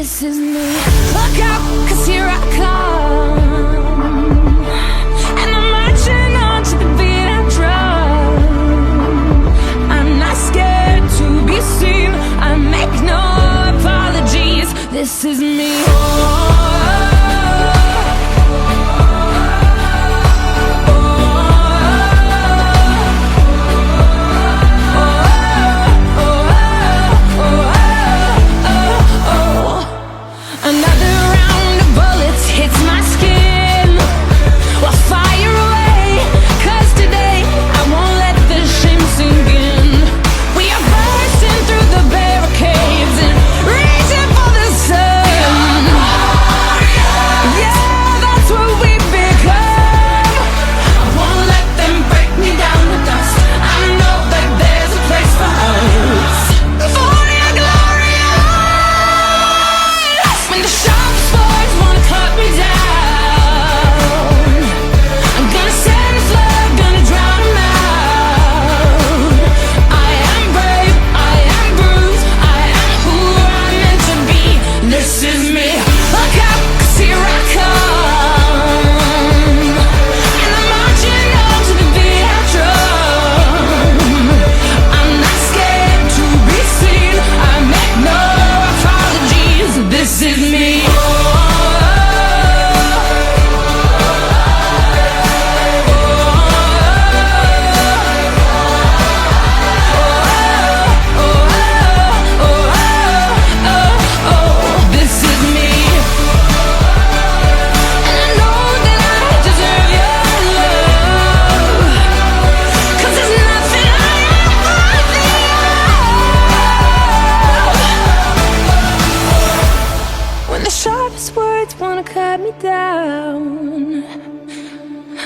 This is me. Look out, 'cause here I come. And I'm marching on to the beat I drum. I'm not scared to be seen. I make no apologies. This is me.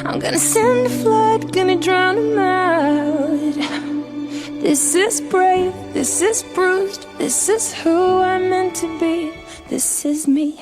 I'm gonna send a flood, gonna drown them out. This is brave, this is bruised, this is who I'm meant to be. This is me.